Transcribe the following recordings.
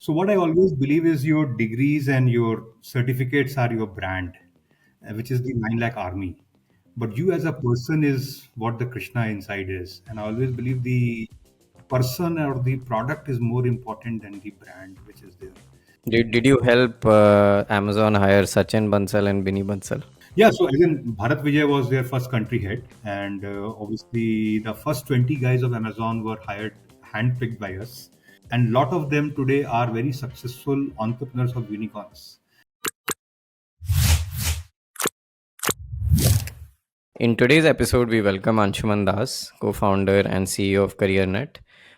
So what I always believe is your degrees and your certificates are your brand, which is the 9 lakh army. But you as a person is what the Krishna inside is. And I always believe the person or the product is more important than the brand which is there. Did you help Amazon hire Sachin Bansal and Binny Bansal? Yeah, so as in Bharat Vijay was their first country head, and obviously the first 20 guys of Amazon were hired, handpicked by us, and lot of them today are very successful entrepreneurs of unicorns. In today's episode, we welcome Anshuman Das, co-founder and CEO of Careernet,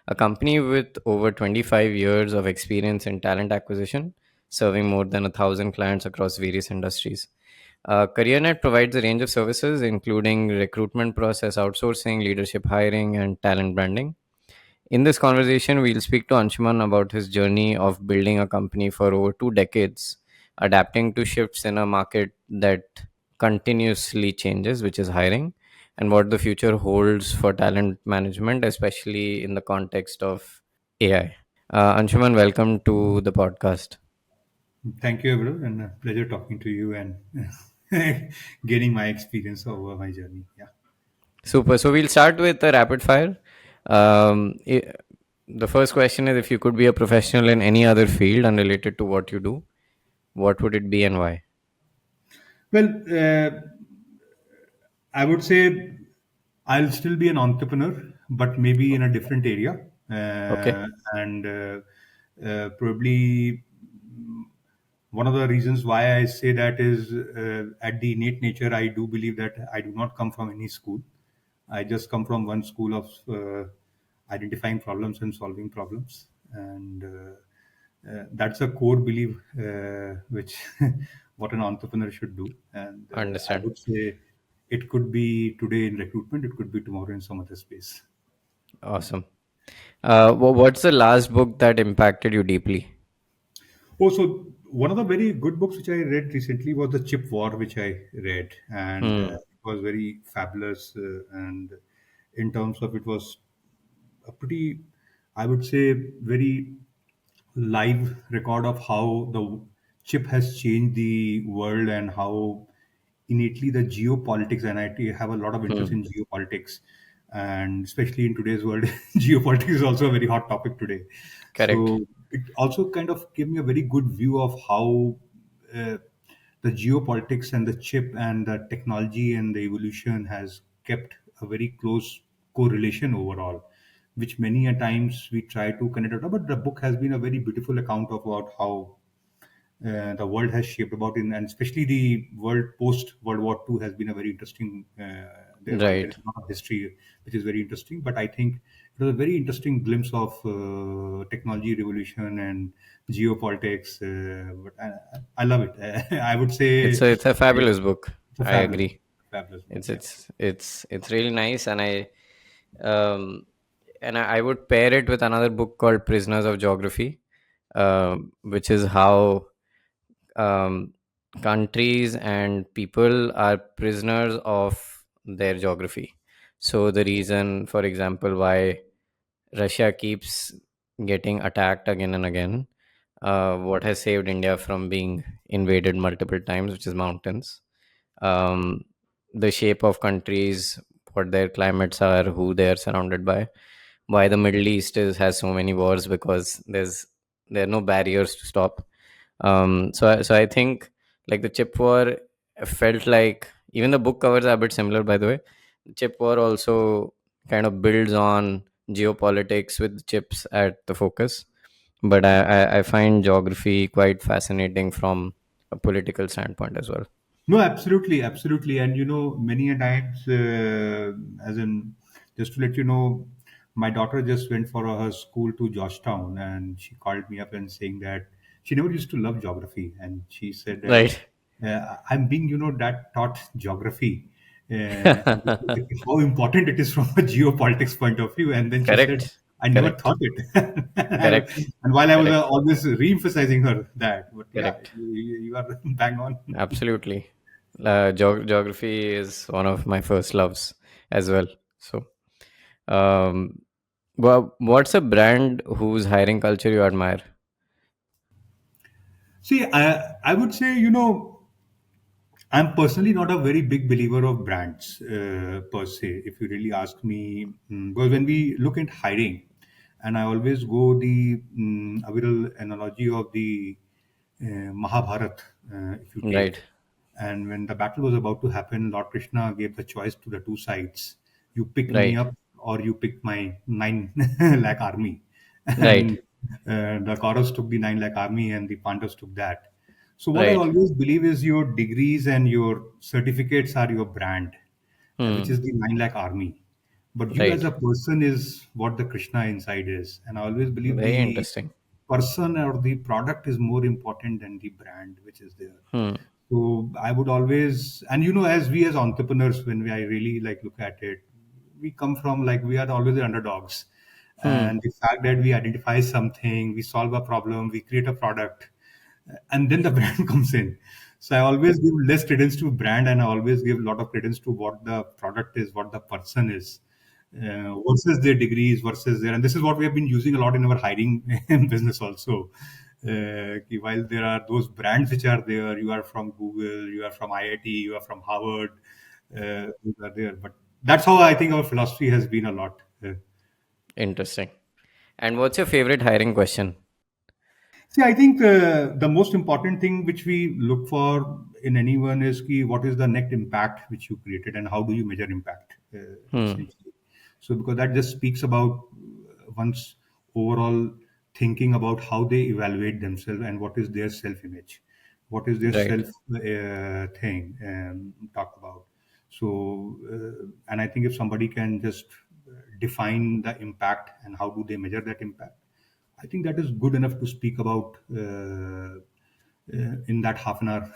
a company with over 25 years of experience in talent acquisition, serving more than 1,000 clients across various industries. Careernet provides a range of services, including recruitment process outsourcing, leadership hiring, and talent branding. In this conversation, we'll speak to Anshuman about his journey of building a company for over 2 decades, adapting to shifts in a market that continuously changes, which is hiring, and what the future holds for talent management, especially in the context of AI. Anshuman, welcome to the podcast. Thank you, Aviral, and a pleasure talking to you and gaining my experience over my journey. Yeah. Super. So we'll start with a rapid fire. The first question is, if you could be a professional in any other field unrelated to what you do, what would it be and why? Well, I would say I'll still be an entrepreneur, but maybe in a different area. Okay. And probably one of the reasons why I say that is at the innate nature, I do believe that I do not come from any school. I just come from one school of identifying problems and solving problems. And that's a core belief which what an entrepreneur should do. And I Understand. would say it could be today in recruitment, it could be tomorrow in some other space. Awesome. What's the last book that impacted you deeply? Oh, so one of the very good books which I read recently was The Chip War, which I read, and Hmm. it was very fabulous. And in terms of it was a pretty, I would say, very live record of how the chip has changed the world and how innately the geopolitics, and I have a lot of interest Hmm. in geopolitics, and especially in today's world, geopolitics is also a very hot topic today. Correct. So it also kind of gave me a very good view of how uh, the geopolitics and the chip and the technology and the evolution has kept a very close correlation overall, which many a times we try to connect it up. But the book has been a very beautiful account of about how the world has shaped about in, and especially the world post World War II has been a very interesting. There Right. is a lot of history which is very interesting, but I think it was a very interesting glimpse of technology revolution and geopolitics. But I love it. I would say It's a fabulous book. it's a I agree. fabulous book. It's Yeah. it's it's really nice, um I would pair it with another book called Prisoners of Geography, which is how um, countries and people are prisoners of their geography. So the reason, for example, why Russia keeps getting attacked again and again, what has saved India from being invaded multiple times, which is mountains, um, the shape of countries, what their climates are, who they are surrounded by, why the Middle East has so many wars, because there are no barriers to stop. So I think, like, the chip war felt like, even the book covers are a bit similar, by the way. The chip war also kind of builds on geopolitics with chips at the focus, but I find geography quite fascinating from a political standpoint as well. No, absolutely, absolutely. And many a times, as in, just to let you know, my daughter just went for her school to Georgetown, and she called me up and saying that she never used to love geography, and she said that Right. I'm being, that taught geography, and how important it is from a geopolitics point of view. And then she said, Correct. I never Correct. thought it. Correct. And while I was Correct. always re-emphasizing her that, but yeah, Correct. you are bang on. Absolutely. Geography is one of my first loves as well. So, what's a brand whose hiring culture you admire? See, I would say, I'm personally not a very big believer of brands per se. If you really ask me, because when we look at hiring, and I always go the Aviral analogy of the Mahabharat, if you take. Right, And when the battle was about to happen, Lord Krishna gave the choice to the two sides. You pick me right, up or you pick my 9 lakh army. right, And the Kauravas took the 9 lakh army and the Pandavas took that. So what I right. always believe is your degrees and your certificates are your brand, which Hmm. is the 9 lakh army. But you as Right. a person is what the Krishna inside is. And I always believe Very the interesting. person or the product is more important than the brand which is there. Hmm. So I would always, and as we as entrepreneurs, when I really like look at it, we come from like we are always the underdogs, Hmm. and the fact that we identify something, we solve a problem, we create a product, and then the brand comes in. So I always give less credence to brand, and I always give a lot of credence to what the product is, what the person is, versus their degrees, versus their. And this is what we have been using a lot in our hiring business also. While there are those brands which are there, you are from Google, you are from IIT, you are from Harvard, those are there. But that's how I think our philosophy has been a lot. Interesting. And what's your favorite hiring question? See, I think the most important thing which we look for in anyone is what is the net impact which you created and how do you measure impact, Hmm. essentially. So, because that just speaks about one's overall thinking about how they evaluate themselves and what is their self image, what is their Right. self thing talk about. So, and I think if somebody can just define the impact and how do they measure that impact, I think that is good enough to speak about in that half an hour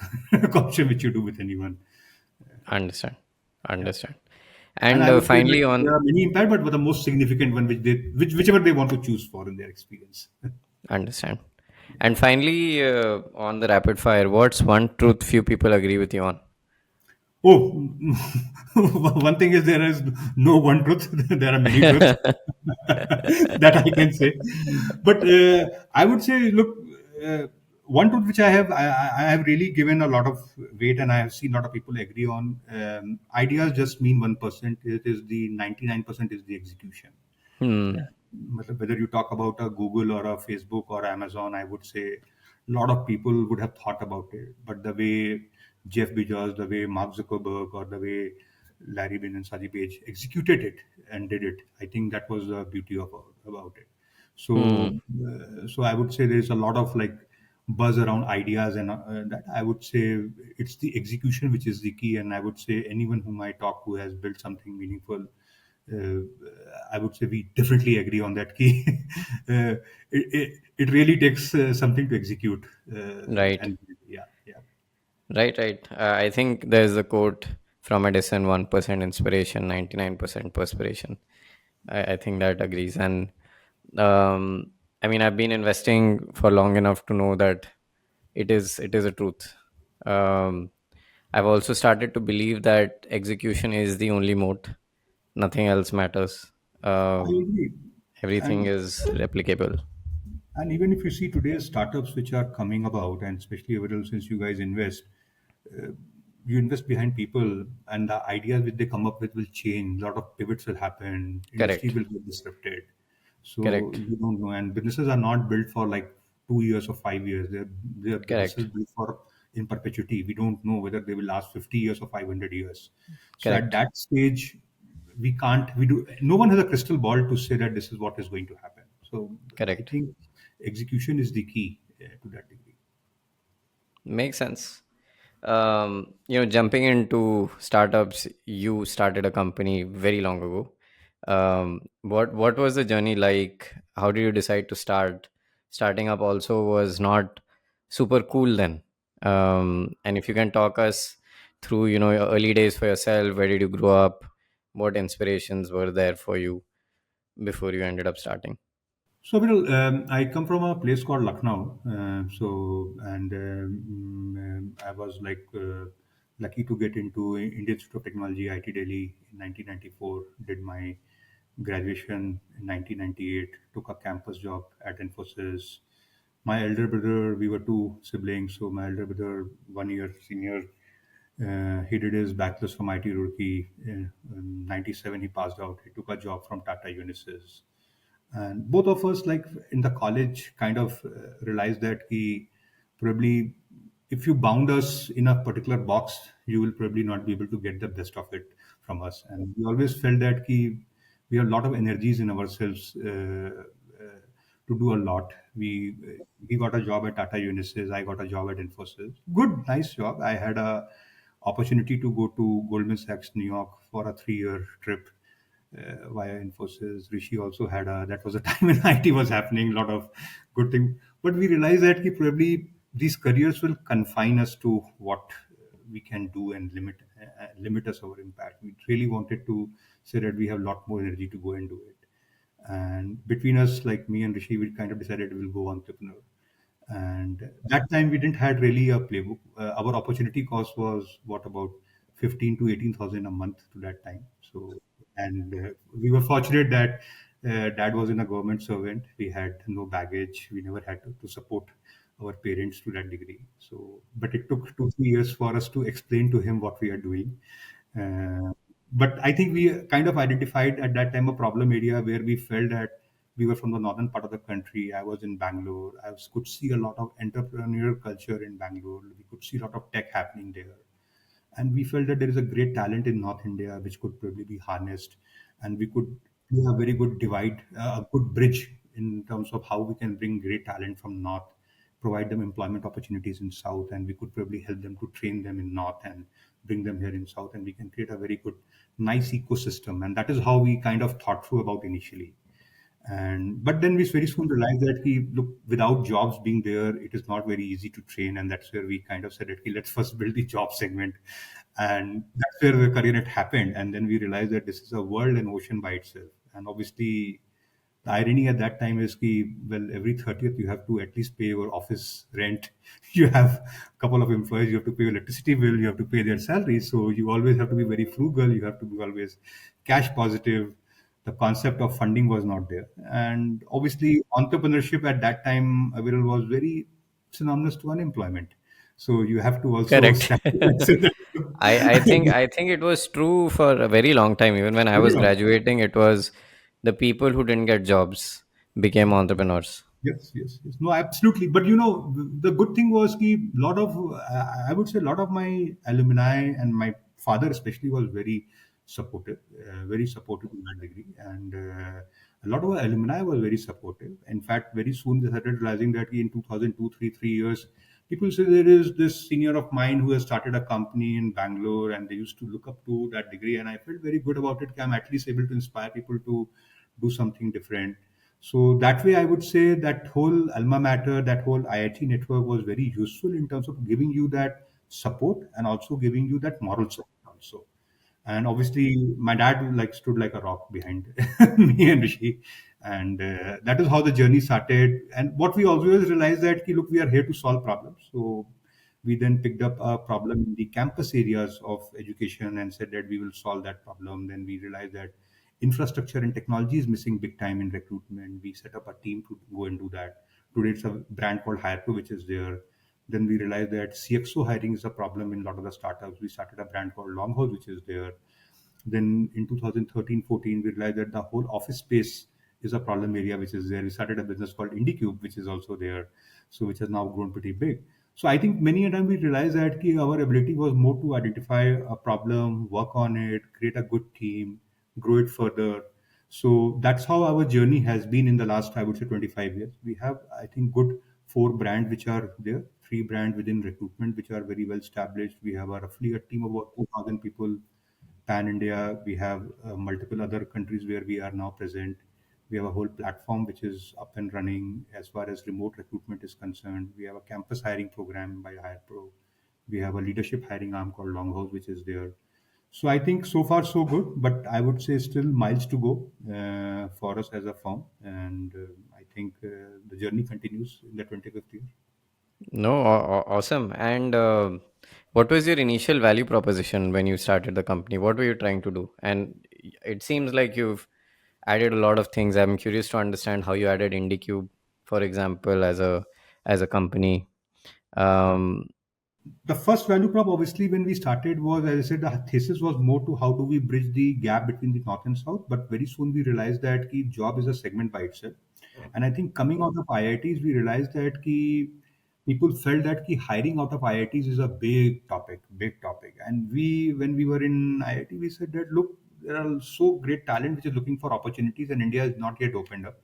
conversation which you do with anyone. Understand. Yeah. Understand. And And I would say that finally, there on are many impact, but the most significant one whichever they want to choose for in their experience. understand. And finally, on the rapid fire, what's one truth few people agree with you on? Oh, one thing is there is no one truth. There are many truths that I can say. But I would say, look, one truth which I have really given a lot of weight, and I have seen a lot of people agree on. Ideas just mean 1%. It is the 99% is the execution. Hmm. मतलब whether you talk about a Google or a Facebook or Amazon, I would say a lot of people would have thought about it. But the way Jeff Bezos, the way Mark Zuckerberg, or the way Larry Bin and Sajid Page executed it and did it, I think that was the beauty of about it. So, Hmm. so I would say there is a lot of like buzz around ideas, and that I would say it's the execution which is the key. And I would say anyone whom I talk who has built something meaningful, uh, I would say we definitely agree on that key. It really takes something to execute. Right. And yeah, yeah. Right, right. I think there's a quote from Edison: 1% inspiration, 99% perspiration. I think that agrees. And I mean, I've been investing for long enough to know that it is a truth. Um, I've also started to believe that execution is the only moat. Nothing else matters. I Um, agree. Everything And is replicable. even if you see today's startups which are coming about, and especially Aviral, since you guys invest, you invest behind people, and the ideas which they come up with will change. A lot of pivots will happen. Industry Correct. will get disrupted. So Correct. you don't know. And businesses are not built for like 2 years or 5 years. They're businesses Correct. built for in perpetuity. We don't know whether they will last 50 years or 500 years. So at Correct. that stage, we can't. We do. No one has a crystal ball to say that this is what is going to happen. So I Correct. think execution is the key to that degree. Makes sense. Jumping into startups, you started a company very long ago. What was the journey like? How did you decide to start? Starting up also was not super cool then. And if you can talk us through, your early days for yourself, where did you grow up? What inspirations were there for you before you ended up starting? So, Viral, I come from a place called Lucknow. I was like lucky to get into Indian Institute of Technology, IIT Delhi in 1994. Did my graduation in 1998. Took a campus job at Infosys. My elder brother, we were two siblings. So my elder brother, 1 year senior, he did his bachelor's from IIT Roorkee. In 97, he passed out. He took a job from Tata Unisys. And both of us, like in the college, kind of realized that he probably, if you bound us in a particular box, you will probably not be able to get the best of it from us. And we always felt that we have a lot of energies in ourselves to do a lot. He got a job at Tata Unisys. I got a job at Infosys. Good, nice job. I had a opportunity to go to Goldman Sachs, New York, for a 3 year trip via Infosys. Rishi also had a, that was a time when IT was happening, a lot of good things. But we realized that probably these careers will confine us to what we can do and limit us our impact. We really wanted to say that we have a lot more energy to go and do it. And between us, like me and Rishi, we kind of decided we'll go entrepreneur. And that time we didn't had really a playbook. Our opportunity cost was what, about 15 to 18,000 a month to that time. So, and we were fortunate that dad was in a government servant. We had no baggage. We never had to support our parents to that degree. So, but it took 2 3 years for us to explain to him what we are doing. uh, but I think we kind of identified at that time a problem area where we felt that we were from the northern part of the country. I was in Bangalore. Could see a lot of entrepreneurial culture in Bangalore. We could see a lot of tech happening there. And we felt that there is a great talent in North India which could probably be harnessed, and we could do a very good divide, a good bridge in terms of how we can bring great talent from North, provide them employment opportunities in South, and we could probably help them to train them in North and bring them here in South, and we can create a very good, nice ecosystem. And that is how we kind of thought through about initially. And but then we very soon realized that look, without jobs being there, it is not very easy to train. And that's where we kind of said, okay, let's first build the job segment. And that's where the career happened. And then we realized that this is a world and ocean by itself. And obviously the irony at that time is ki, well, every 30th you have to at least pay your office rent. You have a couple of employees, you have to pay your electricity bill, you have to pay their salaries. So you always have to be very frugal. You have to be always cash positive. The concept of funding was not there. And obviously entrepreneurship at that time, Aviral, was very synonymous to unemployment. So you have to also Correct. sacrifice it. I think it was true for a very long time. Even when I Very was long. graduating, it was the people who didn't get jobs became entrepreneurs. Yes, yes, yes. No, absolutely. But the good thing was ki lot of, I would say, a lot of my alumni and my father especially was very supportive to that degree. And a lot of our alumni was very supportive. In fact, very soon they started realizing that in 2002, 3 years, people say there is this senior of mine who has started a company in Bangalore, and they used to look up to that degree. And I felt very good about it. I'm at least able to inspire people to do something different. So that way, I would say that whole alma mater, that whole IIT network was very useful in terms of giving you that support and also giving you that moral support also. And obviously, my dad like stood like a rock behind me and Rishi, and that is how the journey started. And what we always realized that ki, look, we are here to solve problems. So we then picked up a problem in the campus areas of education and said that we will solve that problem. Then we realized that infrastructure and technology is missing big time in recruitment. We set up a team to go and do that. Today, it's a brand called HirePro, which is there. Then we realized that CXO hiring is a problem in a lot of the startups. We started a brand called Longhouse, which is there. Then in 2013-14, we realized that the whole office space is a problem area, which is there. We started a business called IndiQube, which is also there, so which has now grown pretty big. So I think many a time we realized that our ability was more to identify a problem, work on it, create a good team, grow it further. So that's how our journey has been in the last, I would say, 25 years. We have, I think, good four brands which are there, three brands within recruitment which are very well established. We have roughly a team of about 2,000 people pan India. We have multiple other countries where we are now present. We have a whole platform which is up and running as far as remote recruitment is concerned. We have a campus hiring program by HirePro. We have a leadership hiring arm called Longhouse, which is there. So I think so far so good, but I would say still miles to go for us as a firm, and I think the journey continues in the 25th year. No, awesome. And what was your initial value proposition when you started the company? What were you trying to do? And it seems like you've added a lot of things. I'm curious to understand how you added IndiQube, for example, as a as a company? Um, The first value prop, obviously, when we started was, as I said, the thesis was more to how do we bridge the gap between the north and south. But very soon we realized that ki job is a segment by itself. And I think coming out of IITs, we realized that ki people felt that ki hiring out of IITs is a big topic, big topic. And we, when we were in IIT, we said that look, there are so great talent which is looking for opportunities, and India is not yet opened up.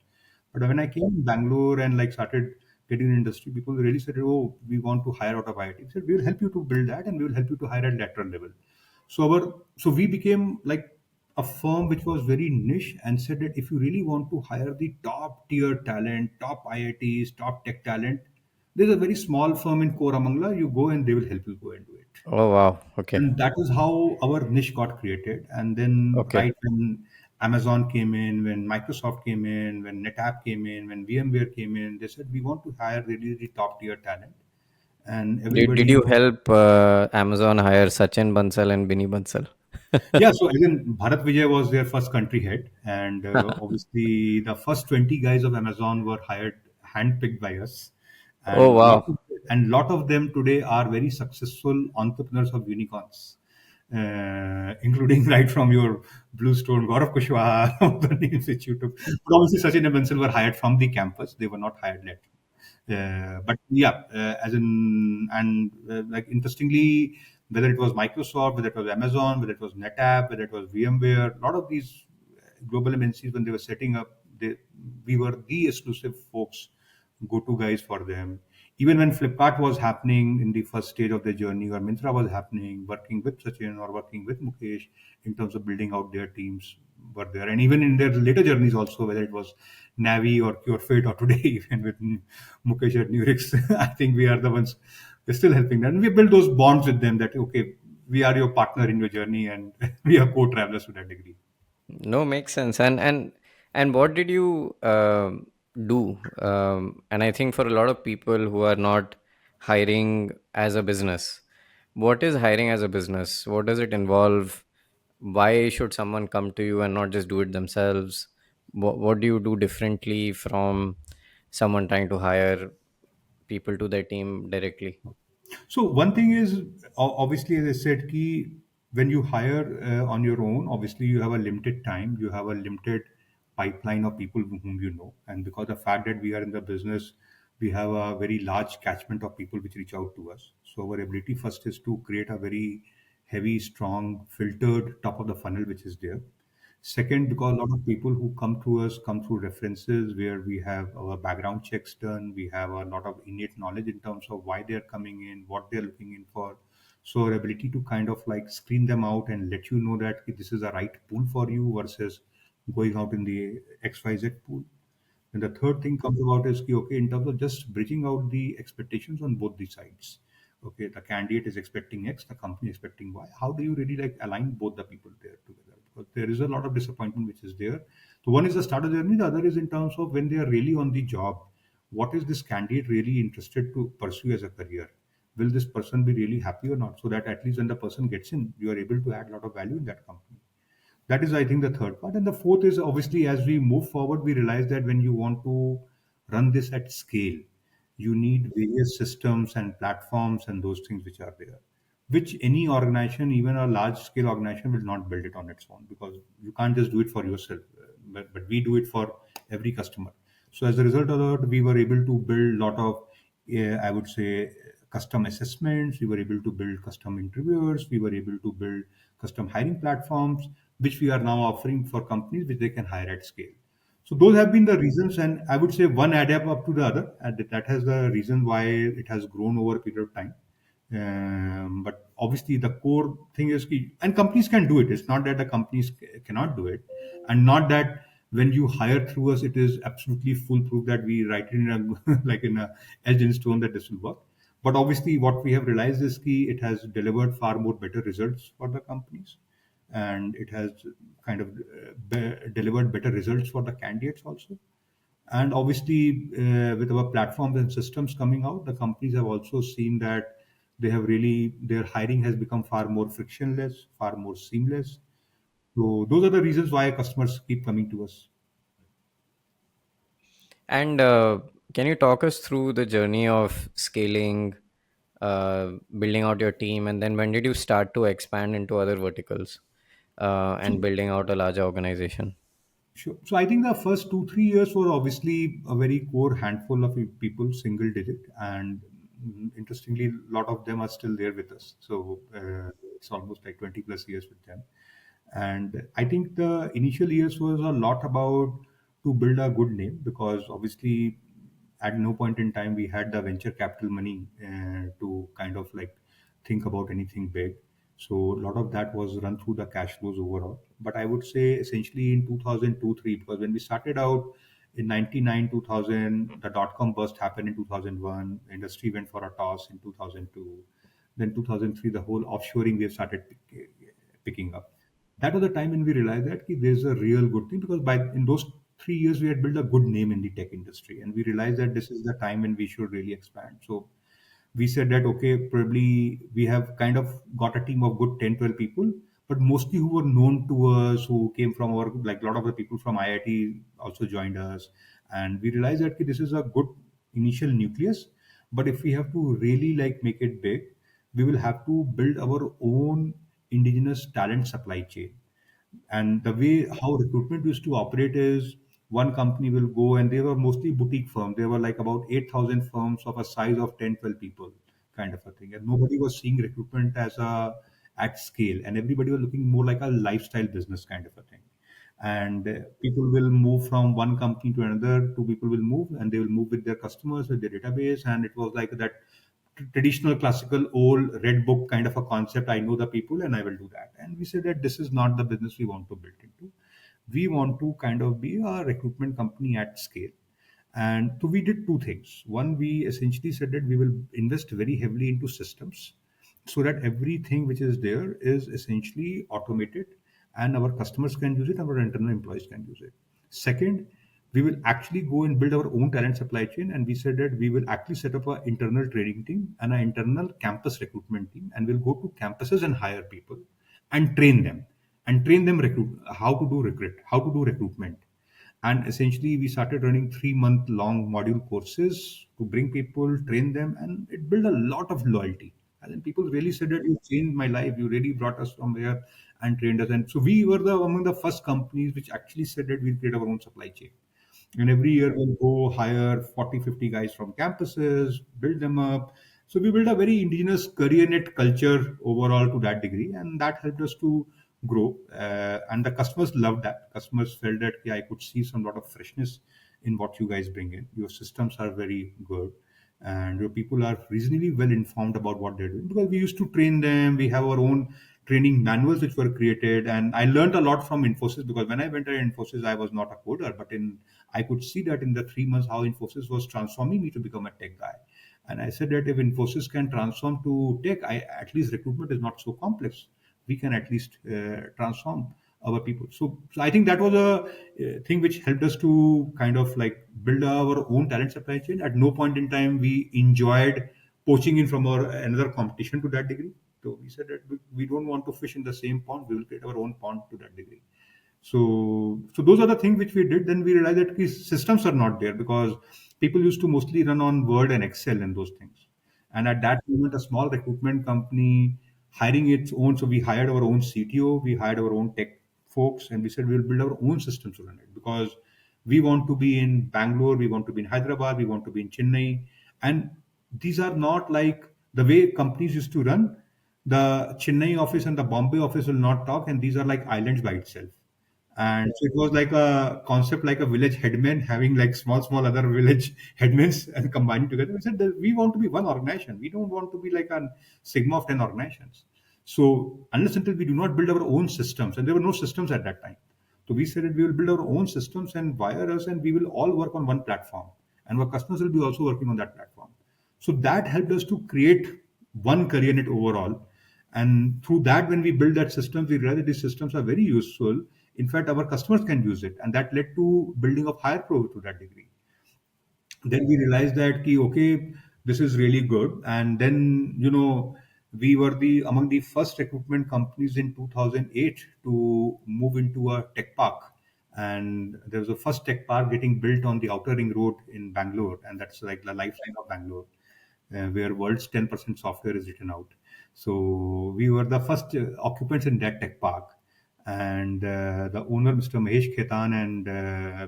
But when I came to Bangalore and like started getting in industry, people really said, "Oh, we want to hire out of IIT." We said, "We will help you to build that, and we will help you to hire at lateral level." So we became like a firm which was very niche and said that if you really want to hire the top tier talent, top IITs, top tech talent, there's a very small firm in Koramangala. You go and they will help you go and do it. oh wow. Okay. And that is how our niche got created. And then Okay. right when Amazon came in, when Microsoft came in, when NetApp came in, when VMware came in, they said we want to hire really the top tier talent. And Did everybody, you help Amazon hire Sachin Bansal and Binny Bansal? yeah. So again, Bharat Vijay was their first country head, and obviously the first 20 guys of Amazon were hired, handpicked by us, Oh wow. and lot of them today are very successful entrepreneurs of unicorns, including right from your Bluestone, Gaurav Kushwaha, the names which you took. But obviously, Sachin and Bansal were hired from the campus; they were not hired later. But yeah, as in, and like interestingly, whether it was Microsoft, whether it was Amazon, whether it was NetApp, whether it was VMware, a lot of these global MNCs when they were setting up, we were the exclusive folks, go-to guys for them. Even when Flipkart was happening in the first stage of their journey, or Myntra was happening, working with Sachin or working with Mukesh in terms of building out their teams were there. And even in their later journeys also, whether it was Navi or PureFit or today, even with Mukesh at Nurix, I think we are the ones, we're still helping them. And we build those bonds with them that, okay, we are your partner in your journey and we are co-travelers to that degree. No, makes sense. And what did you do? And I think for a lot of people who are not hiring as a business, what is hiring as a business? What does it involve? Why should someone come to you and not just do it themselves? What do you do differently from someone trying to hire people to their team directly? So one thing is obviously, as I said, key when you hire on your own, obviously you have a limited time, you have a limited pipeline of people whom you know, and because the fact that we are in the business, we have a very large catchment of people which reach out to us. So our ability first is to create a very heavy, strong, filtered top of the funnel which is there. Second, because a lot of people who come to us come through references where we have our background checks done, we have a lot of innate knowledge in terms of why they're coming in, what they're looking in for. So our ability to kind of like screen them out and let you know that this is the right pool for you versus going out in the XYZ pool. And the third thing comes about is ki, okay, in terms of just bridging out the expectations on both the sides. Okay, the candidate is expecting X, the company expecting Y. How do you really like align both the people there together? Because there is a lot of disappointment which is there. So one is the start of the journey, the other is in terms of when they are really on the job. What is this candidate really interested to pursue as a career? Will this person be really happy or not? So that at least when the person gets in, you are able to add a lot of value in that company. That is, I think, the third part. And the fourth is obviously as we move forward, we realize that when you want to run this at scale, you need various systems and platforms and those things which are there, which any organization, even a large scale organization, will not build it on its own because you can't just do it for yourself. But we do it for every customer. So as a result of that, we were able to build a lot of, I would say, custom assessments. We were able to build custom interviewers. We were able to build custom hiring platforms, which we are now offering for companies which they can hire at scale. So those have been the reasons, and I would say one add up to the other, and that has the reason why it has grown over a period of time. But obviously, the core thing is, and companies can do it. It's not that the companies cannot do it, and not that when you hire through us, it is absolutely foolproof that we write it in a like in a edged in stone that this will work. But obviously, what we have realized is key it has delivered far more better results for the companies, and it has kind of delivered better results for the candidates also. And obviously, with our platforms and systems coming out, the companies have also seen that they have really their hiring has become far more frictionless, far more seamless. So those are the reasons why customers keep coming to us. And Can you talk us through the journey of scaling, building out your team, and then when did you start to expand into other verticals So, and building out a larger organization? sure. So I think the first 2 3 years were obviously a very core handful of people, single digit, and interestingly, a lot of them are still there with us. So it's almost like 20 plus years with them. And I think the initial years was a lot about to build a good name, because obviously at no point in time we had the venture capital money to kind of like think about anything big. So a lot of that was run through the cash flows overall. But I would say essentially in 2002 3, because when we started out in 99 2000, the dot-com burst happened in 2001, industry went for a toss in 2002, then 2003 the whole offshoring we have started picking up. That was the time when we realized that there's a real good thing, because by in those 3 years we had built a good name in the tech industry, and we realized that this is the time when we should really expand. So we said that okay, probably we have kind of got a team of good 10 12 people, but mostly who were known to us, who came from our, like a lot of the people from IIT also joined us. And we realized that this is a good initial nucleus, but if we have to really like make it big, we will have to build our own indigenous talent supply chain. And the way how recruitment used to operate is, one company will go, and they were mostly boutique firms. They were like about 8,000 firms of a size of 10 12 people kind of a thing. And nobody was seeing recruitment as a at scale. And everybody was looking more like a lifestyle business kind of a thing. And people will move from one company to another. Two people will move, and they will move with their customers, with their database. And it was like that traditional classical old red book kind of a concept. I know the people and I will do that. And we said that this is not the business we want to build into. We want to kind of be a recruitment company at scale. And so we did two things. One, we essentially said that we will invest very heavily into systems, so that everything which is there is essentially automated, and our customers can use it, our internal employees can use it. Second, we will actually go and build our own talent supply chain, and we said that we will actually set up an internal training team and an internal campus recruitment team, and we'll go to campuses and hire people and train them recruit how to do recruitment. And essentially we started running 3 month long module courses to bring people, train them, and it built a lot of loyalty. And then people really said that you changed my life, you really brought us from there and trained us. And so we were the among the first companies which actually said that we'll create our own supply chain. And every year we'll go hire 40, 50 guys from campuses, build them up. So we built a very indigenous career-net culture overall to that degree, and that helped us to grow. And the customers loved that. Customers felt that, yeah, I could see some lot of freshness in what you guys bring in. Your systems are very good, and your people are reasonably well informed about what they're doing, because we used to train them. We have our own training manuals which were created, and I learned a lot from Infosys, because when I went to Infosys I was not a coder, but in I could see that in the 3 months how Infosys was transforming me to become a tech guy. And I said that if Infosys can transform to tech, I at least recruitment is not so complex. We can at least transform our people. So I think that was a thing which helped us to kind of like build our own talent supply chain. At no point in time we enjoyed poaching in from our another competition to that degree. So we said that we don't want to fish in the same pond. We will create our own pond to that degree. So those are the things which we did. Then we realized that systems are not there, because people used to mostly run on Word and Excel and those things. And at that moment, a small recruitment company hiring its own. So we hired our own CTO, we hired our own tech folks, and we said we'll build our own systems to run it, because we want to be in Bangalore, we want to be in Hyderabad, we want to be in Chennai, and these are not like the way companies used to run. The Chennai office and the Bombay office will not talk, and these are like islands by itself. And so it was like a concept, like a village headman having like small other village headmen and combining together. We said that we want to be one organization. We don't want to be like a sigma of 10 organizations. So unless until we do not build our own systems, and there were no systems at that time. So we said that we will build our own systems and wire us, and we will all work on one platform. And our customers will be also working on that platform. So that helped us to create one CareerNet overall. And through that, when we build that system, we realized that these systems are very useful. In fact, our customers can use it. And that led to building of HirePro to that degree. Then we realized that okay, this is really good. And then we were the among the first recruitment companies in 2008 to move into a tech park. and there was a first tech park getting built on the outer ring road in Bangalore, and that's like the lifeline of Bangalore, where world's 10% software is written out. So we were the first occupants in that tech park. And the owner, Mr. Mahesh Khetan, and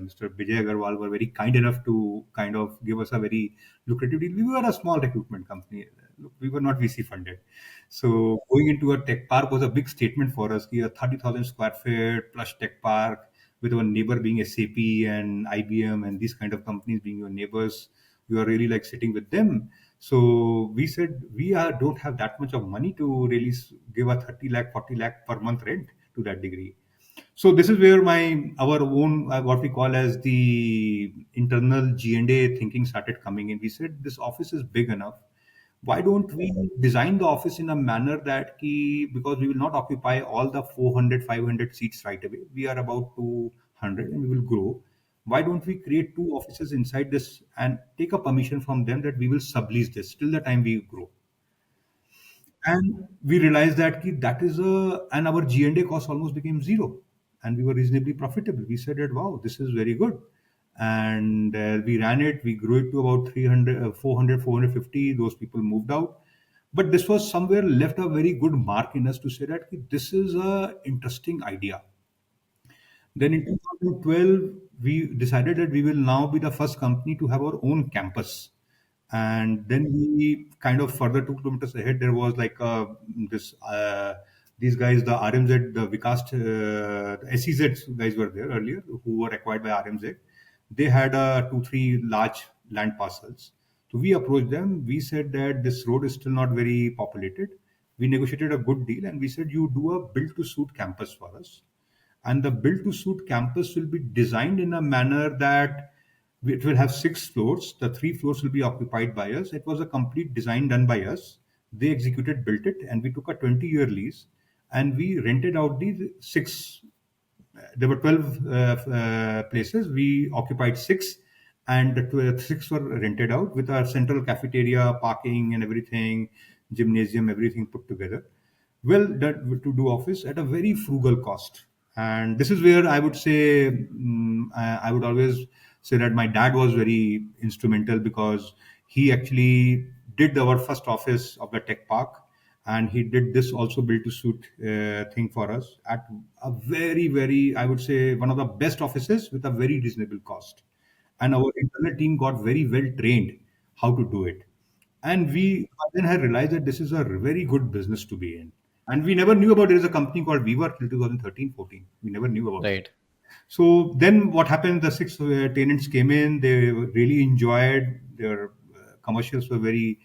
Mr. Vijay Agarwal were very kind enough to kind of give us a very lucrative deal. We were a small recruitment company. Look, we were not VC funded. So going into a tech park was a big statement for us. A 30,000 square feet plush tech park with our neighbor being SAP and IBM and these kind of companies being your neighbors. We were really like sitting with them. So we said don't have that much of money to really give a 30 lakh, 40 lakh per month rent to that degree. So this is where our own what we call as the internal G&A thinking started coming in. We said this office is big enough. Why don't we design the office in a manner that because we will not occupy all the 400, 500 seats right away. We are about 200 and we will grow. Why don't we create two offices inside this and take a permission from them that we will sublease this till the time we grow? And we realized that that is and our G&A cost almost became zero, and we were reasonably profitable. We said that, wow, this is very good. And we ran it, we grew it to about 300, 400, 450. Those people moved out. But this was somewhere left a very good mark in us to say that this is a interesting idea. Then in 2012, we decided that we will now be the first company to have our own campus. And then we kind of further 2 kilometers ahead, there was like this these guys, the RMZ, the Vikas, the SEZ guys were there earlier, who were acquired by RMZ. They had two, three large land parcels. So we approached them. We said that this road is still not very populated. We negotiated a good deal, and we said, you do a build to suit campus for us, and the build to suit campus will be designed in a manner that it will have 6 floors. The 3 floors will be occupied by us. It was a complete design done by us. They executed, built it, and we took a 20-year lease, and we rented out these six. There were 12 places. We occupied six, and the six were rented out with our central cafeteria, parking, and everything, gymnasium, everything put together. Well done to do office at a very frugal cost. And this is where I would say, I would always say that my dad was very instrumental, because he actually did our first office of the tech park, and he did this also build to suit thing for us at a very, very, I would say, one of the best offices with a very reasonable cost. And our internal team got very well trained how to do it. And we then had realized that this is a very good business to be in. And we never knew about there is a company called Viva till 2013-14. We never knew about it. Right. So then what happened? The six tenants came in. They really enjoyed their commercials were very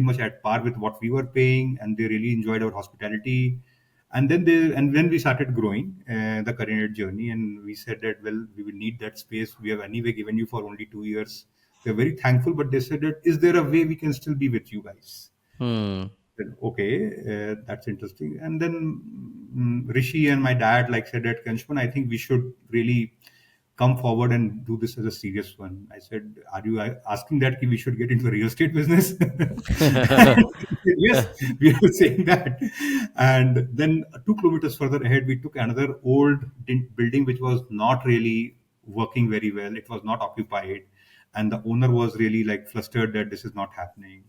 much at par with what we were paying, and they really enjoyed our hospitality. And then we started growing the Careernet journey, and we said that, well, we will need that space. We have anyway given you for only 2 years. We're very thankful, but they said that, is there a way we can still be with you guys? Hmm. Said, okay, that's interesting. And then Rishi and my dad like said that, Anshuman, I think we should really come forward and do this as a serious one. I said, are you asking that we should get into the real estate business? Yes, we were saying that. And then 2 kilometers further ahead, we took another old building which was not really working very well. It was not occupied, and the owner was really like flustered that this is not happening.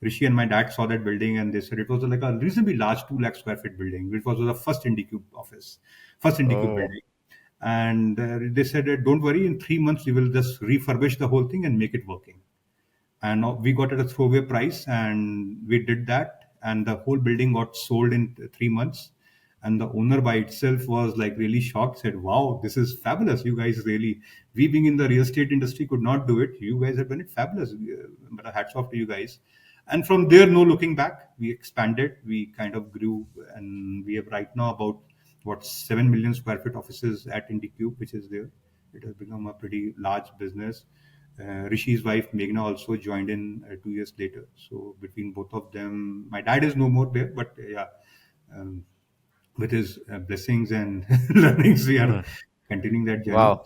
Rishi and my dad saw that building, and they said it was like a reasonably large 2 lakh square feet building, which was the first IndiQube office, first IndiQube Oh. building. And they said that, don't worry, in 3 months we will just refurbish the whole thing and make it working. And we got at a throwaway price, and we did that, and the whole building got sold in 3 months. And the owner by itself was like really shocked, said, wow, this is fabulous. You guys really, we being in the real estate industry could not do it, you guys have done it fabulous. But hats off to you guys. And from there, no looking back, we expanded, we kind of grew, and we have right now about what 7 million square feet offices at IndiQube, which is there. It has become a pretty large business. Rishi's wife Meghna also joined in 2 years later. So between both of them, my dad is no more there, but yeah, um, with his blessings and learnings, we are Hmm. continuing that journey. Wow.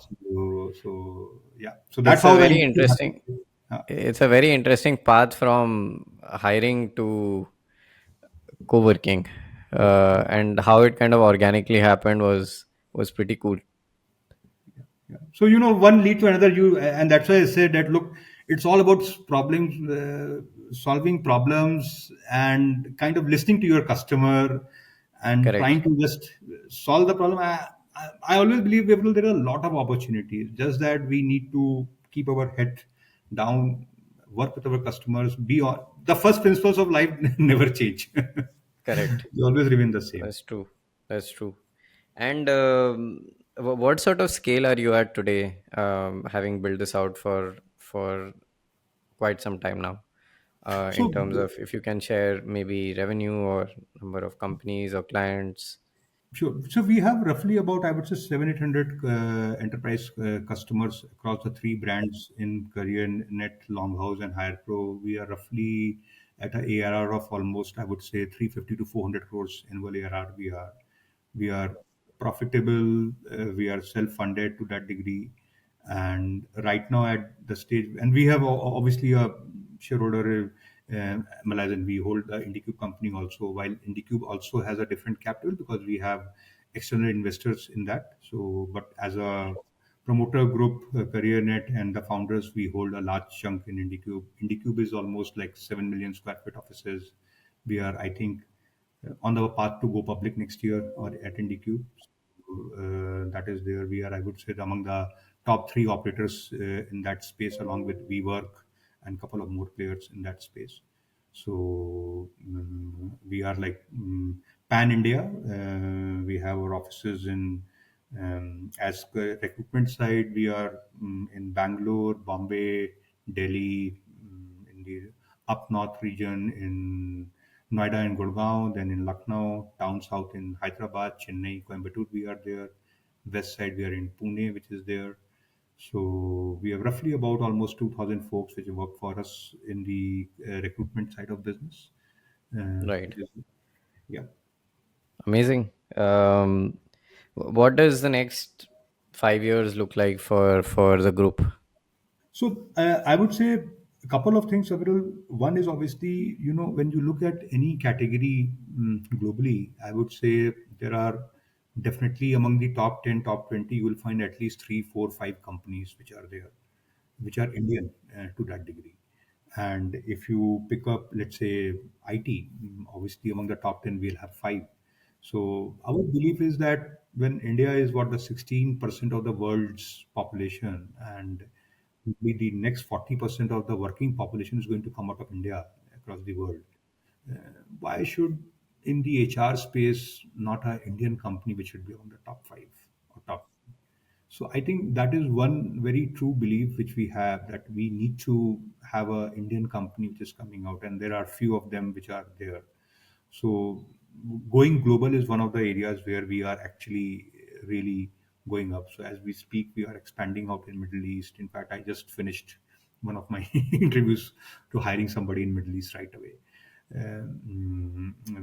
So yeah, so that's It's a how I. very interesting. It's a very interesting path from hiring to co-working, and how it kind of organically happened was was pretty cool. Yeah. So one lead to another. And that's why I said that. Look, it's all about problems, solving problems, and kind of listening to your customer, and Correct. trying to just solve the problem. I always believe, Gabriel, there are a lot of opportunities. Just that we need to keep our head down, work with our customers. Be on the first principles of life never change. Correct. They always remain the same. That's true. That's true. And what sort of scale are you at today, having built this out for quite some time now? In So terms of, if you can share maybe revenue or number of companies or clients. sure. So we have roughly about, I would say, 700-800 enterprise customers across the three brands in Careernet, Longhouse, and HirePro. We are roughly at a ARR of almost, I would say, 350 to 400 crores annual ARR. We are profitable. We are self-funded to that degree, and right now at the stage, and we have obviously a shareholder, Malaysian. We hold the IndiQube company also, while IndiQube also has a different capital because we have external investors in that. So, but as a promoter group, CareerNet and the founders, we hold a large chunk in IndiQube. IndiQube is almost like 7 million square feet offices. We are, I think, on the path to go public next year or at IndiQube. That is there. We are, I would say, among the top three operators in that space, along with WeWork and a couple of more players in that space. So we are like pan India. We have our offices in, as recruitment side, we are in Bangalore, Bombay, Delhi, in the up north region, in Noida and Gurgaon, then in Lucknow, down south in Hyderabad, Chennai, Coimbatore, we are there. West side, we are in Pune, which is there. So we have roughly about almost 2,000 folks which work for us in the recruitment side of business. Right. Yeah. Amazing. What does the next 5 years look like for the group? So I would say a couple of things, Aviral. One is obviously, when you look at any category globally, I would say there are definitely among the top 10, top 20, you will find at least three, four, five companies which are there, which are Indian to that degree. And if you pick up, let's say, IT, obviously among the top 10, we'll have five. So our belief is that when India is what, the 16% of the world's population, and maybe the next 40% of the working population is going to come out of India across the world, why should in the HR space not an Indian company which should be on the top five or top? So I think that is one very true belief which we have, that we need to have a Indian company which is coming out, and there are few of them which are there. So going global is one of the areas where we are actually really going up. So as we speak, we are expanding out in Middle East. In fact, I just finished one of my interviews to hiring somebody in Middle East right away.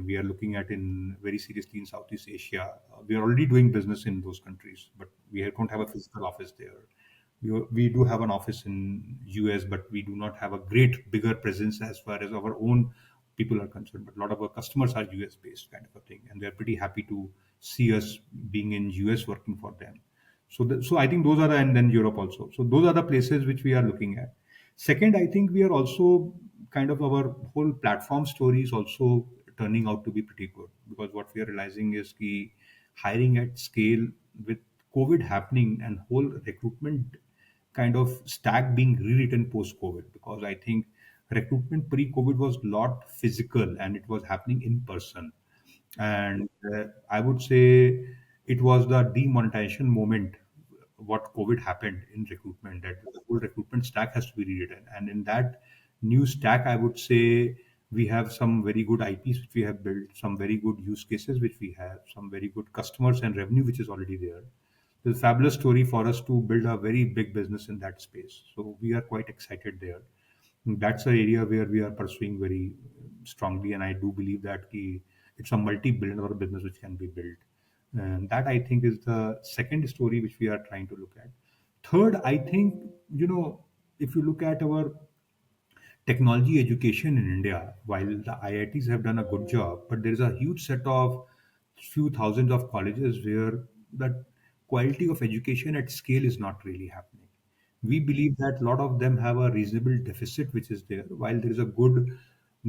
We are looking at in very seriously in Southeast Asia. We are already doing business in those countries, but we don't have a physical office there. We do have an office in US, but we do not have a great bigger presence as far as our own people are concerned. But a lot of our customers are US based kind of a thing, and they're pretty happy to see us being in US working for them. So I think those are and then Europe also. So those are the places which we are looking at. Second, I think we are also kind of our whole platform story is also turning out to be pretty good, because what we are realizing is the hiring at scale with COVID happening and whole recruitment kind of stack being rewritten post COVID, because I think recruitment pre COVID was a lot physical and it was happening in person. And I would say it was the demonetization moment what COVID happened in recruitment, that the whole recruitment stack has to be rewritten. And in that new stack, I would say we have some very good IPs which we have built, some very good use cases which we have, some very good customers and revenue which is already there. It's a fabulous story for us to build a very big business in that space. So we are quite excited there. That's an area where we are pursuing very strongly, and I do believe that it's a multi-billion dollar business which can be built. And that, I think, is the second story which we are trying to look at. Third, I think, if you look at our technology education in India, while the IITs have done a good job, but there is a huge set of few thousands of colleges where that quality of education at scale is not really happening. We believe that a lot of them have a reasonable deficit which is there, while there is a good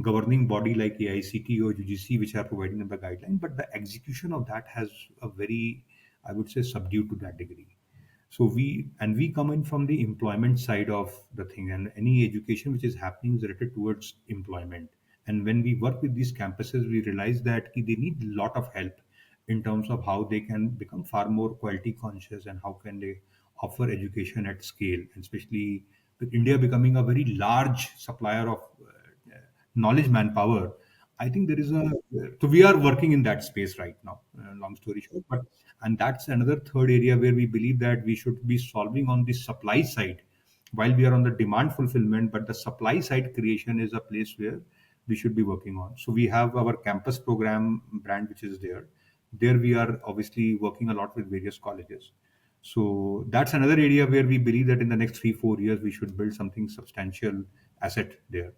governing body like AICT or UGC which are providing them the guideline, but the execution of that has a very, I would say, subdued to that degree. So we come in from the employment side of the thing, and any education which is happening is related towards employment. And when we work with these campuses, we realize that they need a lot of help in terms of how they can become far more quality conscious and how can they offer education at scale, and especially with India becoming a very large supplier of knowledge manpower. I think there is a so we are working in that space right now. Long story short, but and that's another third area where we believe that we should be solving on the supply side, while we are on the demand fulfillment. But the supply side creation is a place where we should be working on. So we have our campus program brand, which is there. There we are obviously working a lot with various colleges. So that's another area where we believe that in the next 3 4 years we should build something substantial asset there.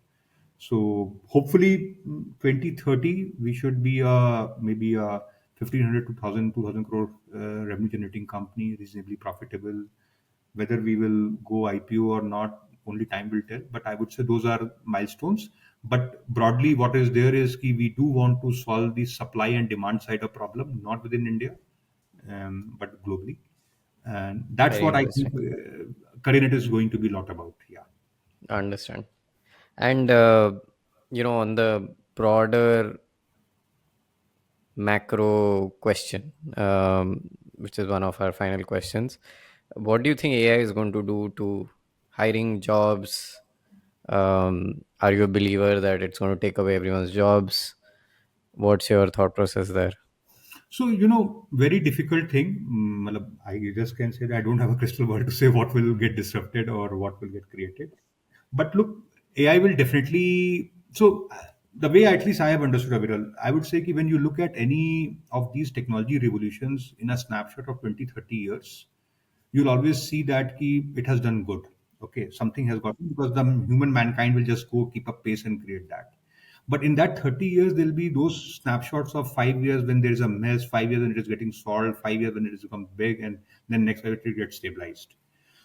So hopefully 2030 we should be maybe a 1500 to 1000 crore revenue generating company, reasonably profitable. Whether we will go IPO or not, only time will tell. But I would say those are milestones. But broadly, what is there is we do want to solve the supply and demand side of problem, not within India, but globally. And that's Very what I think interesting. Careernet is going to be a lot about. Yeah. I understand. And on the broader macro question, which is one of our final questions, what do you think AI is going to do to hiring jobs? Are you a believer that it's going to take away everyone's jobs? What's your thought process there? So, very difficult thing. Matlab, I just can say that I don't have a crystal ball to say what will get disrupted or what will get created. But look, AI will definitely. So, the way at least I have understood Aviral, I would say when you look at any of these technology revolutions in a snapshot of 20, 30 years, you'll always see that it has done good. Okay, something has gotten because the human mankind will just go keep up pace and create that. But in that 30 years, there'll be those snapshots of 5 years when there is a mess, 5 years when it is getting solved, 5 years when it has become big, and then next 5 years it gets stabilized.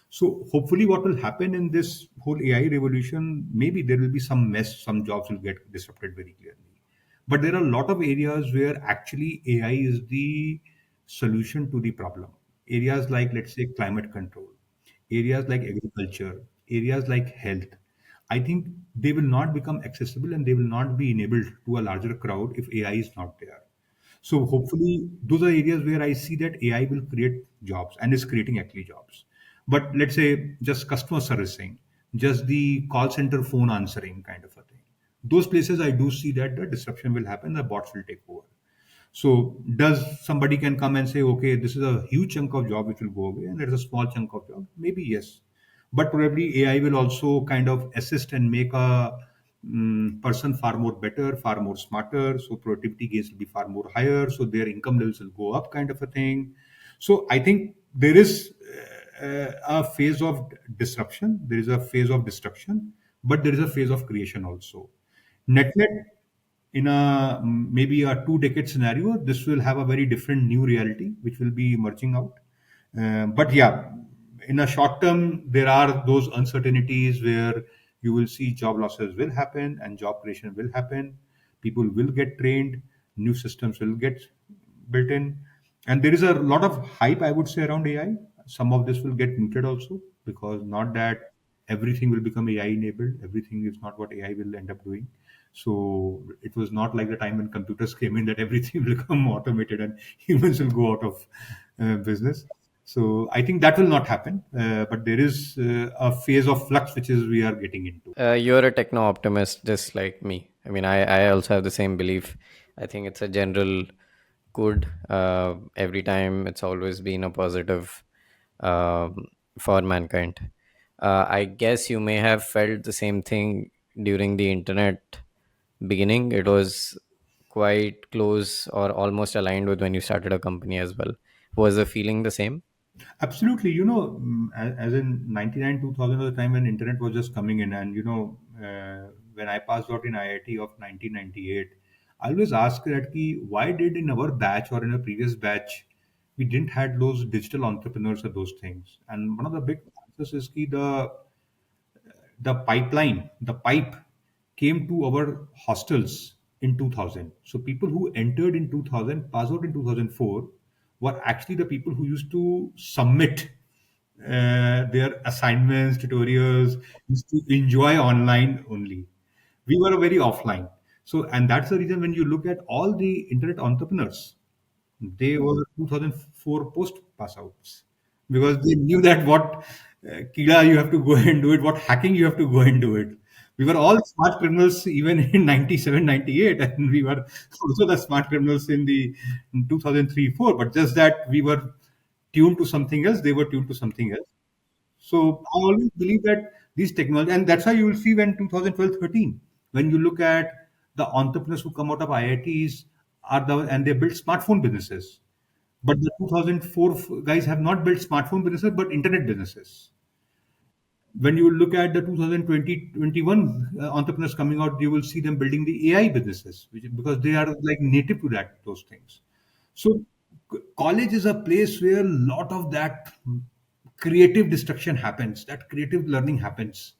So hopefully, what will happen in this whole AI revolution, maybe there will be some mess, some jobs will get disrupted very clearly. But there are a lot of areas where actually AI is the solution to the problem. Areas like, let's say, climate control, areas like agriculture, areas like health. I think they will not become accessible and they will not be enabled to a larger crowd if AI is not there. So hopefully, those are areas where I see that AI will create jobs and is creating actually jobs. But let's say just customer servicing, just the call center phone answering kind of a thing. Those places I do see that the disruption will happen, the bots will take over. So does somebody can come and say, okay, this is a huge chunk of job which will go away, and there's a small chunk of job? Maybe yes, but probably AI will also kind of assist and make a person far more better, far more smarter. So productivity gains will be far more higher. So their income levels will go up, kind of a thing. So I think there is a phase of disruption, there is a phase of destruction, but there is a phase of creation also. Net net, in a maybe a 2 decade scenario, this will have a very different new reality which will be emerging out. But yeah, in a short term, there are those uncertainties where you will see job losses will happen and job creation will happen. People will get trained, new systems will get built in, and there is a lot of hype, I would say, around AI. Some of this will get muted also, because not that everything will become AI enabled. Everything is not what AI will end up doing. So it was not like the time when computers came in that everything will become automated and humans will go out of business. So I think that will not happen. But there is a phase of flux which is we are getting into. You're a techno optimist just like me. I mean, I also have the same belief. I think it's a general good. Every time it's always been a positive for mankind. I guess you may have felt the same thing during the internet beginning. It was quite close or almost aligned with when you started a company as well. Was the feeling the same? Absolutely, as in 99, 2000 was the time when internet was just coming in, and when I passed out in IIT of 1998, I always ask that why did in our batch or in a previous batch we didn't had those digital entrepreneurs or those things. And one of the big answers is ki the pipe came to our hostels in 2000. So people who entered in 2000, passed out in 2004, were actually the people who used to submit their assignments, tutorials, used to enjoy online only. We were very offline. So, and that's the reason when you look at all the internet entrepreneurs, they were 2004 post pass outs because they knew that what Kida you have to go and do it, what hacking you have to go and do it. We were all smart criminals even in 97, 98, and we were also the smart criminals in 2003, 4. But just that we were tuned to something else, they were tuned to something else. So I always believe that these technology, and that's why you will see when 2012, 13, when you look at the entrepreneurs who come out of IITs and they build smartphone businesses. But the 2004 guys have not built smartphone businesses, but internet businesses. When you look at the 2020, 21 entrepreneurs coming out, you will see them building the AI businesses, because they are like native to those things. So college is a place where a lot of that creative destruction happens, that creative learning happens.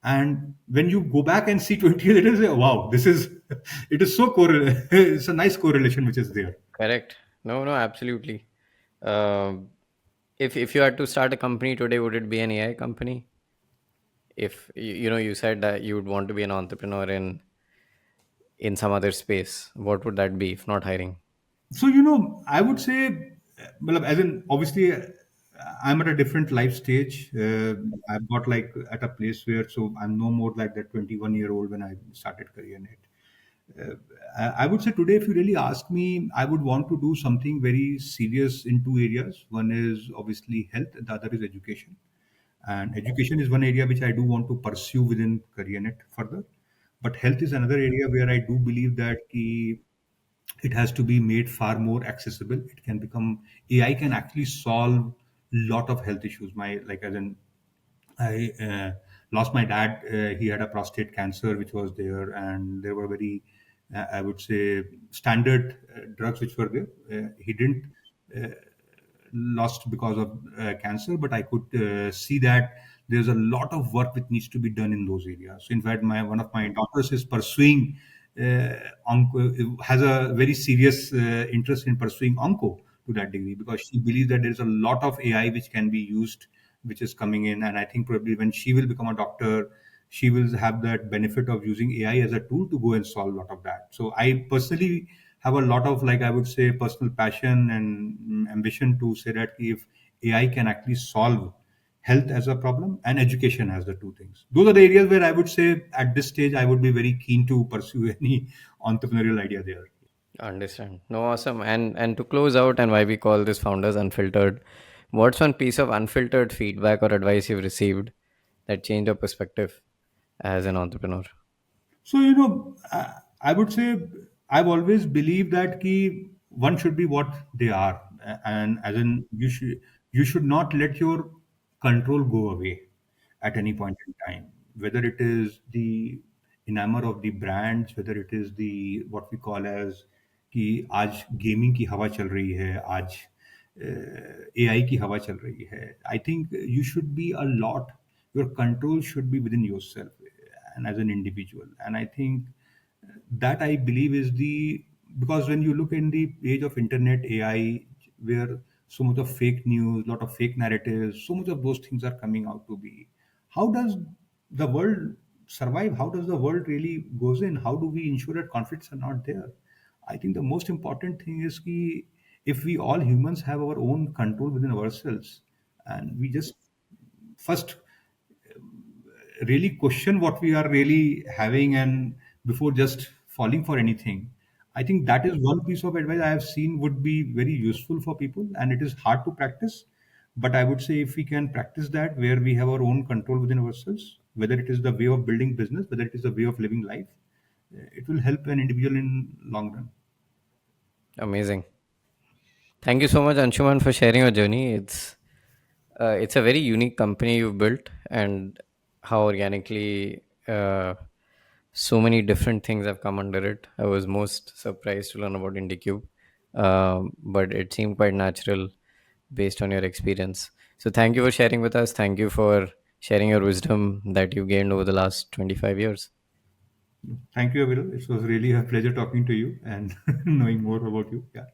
And when you go back and see 20 years later, you say, "Oh, wow, this is it is so it's a nice correlation which is there." Correct. No, no, absolutely. Um, if you had to start a company today, would it be an AI company? If you said that you would want to be an entrepreneur in some other space, what would that be if not hiring? So, I would say, well, as in, obviously, I'm at a different life stage. I've got like at a place where, so I'm no more like that 21-year-old when I started Careernet. I would say today, if you really ask me, I would want to do something very serious in two areas. One is obviously health, the other is education. And education is one area which I do want to pursue within Careernet further. But health is another area where I do believe that it has to be made far more accessible. It can become AI can actually solve lot of health issues. My like as in I lost my dad. He had a prostate cancer, which was there, and there were very, I would say, standard drugs which were there. He didn't uh, lost because of cancer, but I could see that there's a lot of work which needs to be done in those areas. So in fact, my one of my daughters is pursuing has a very serious interest in pursuing onco to that degree, because she believes that there's a lot of AI which can be used, which is coming in. And I think probably when she will become a doctor, she will have that benefit of using AI as a tool to go and solve a lot of that. So I personally have a lot of, like, I would say, personal passion and ambition to say that if AI can actually solve health as a problem and education as the two things, those are the areas where I would say at this stage I would be very keen to pursue any entrepreneurial idea there. Understand. No, awesome. And to close out, and why we call this Founders Unfiltered, what's one piece of unfiltered feedback or advice you've received that changed your perspective as an entrepreneur? So, I would say I've always believed that one should be what they are, and as in you should not let your control go away at any point in time. Whether it is the enamor of the brands, whether it is the what we call as कि आज gaming की हवा चल रही है, आज AI की हवा चल रही है. I think you should be a lot, your control should be within yourself and as an individual. And I think that, I believe, is the because when you look in the age of internet AI, where so much of fake news, lot of fake narratives, so much of those things are coming out to be, how does the world survive? How does the world really goes in? How do we ensure that conflicts are not there? I think the most important thing is if we all humans have our own control within ourselves, and we just first really question what we are really having, and before just falling for anything, I think that is one piece of advice I have seen would be very useful for people. And it is hard to practice, but I would say if we can practice that, where we have our own control within ourselves, whether it is the way of building business, whether it is the way of living life, it will help an individual in long run. Amazing. Thank you so much, Anshuman, for sharing your journey. It's a very unique company you've built, and how organically so many different things have come under it. I was most surprised to learn about IndiQube. but it seemed quite natural based on your experience. So thank you for sharing with us. Thank you for sharing your wisdom that you gained over the last 25 years. Thank you, Aviral. It was really a pleasure talking to you and knowing more about you. Yeah.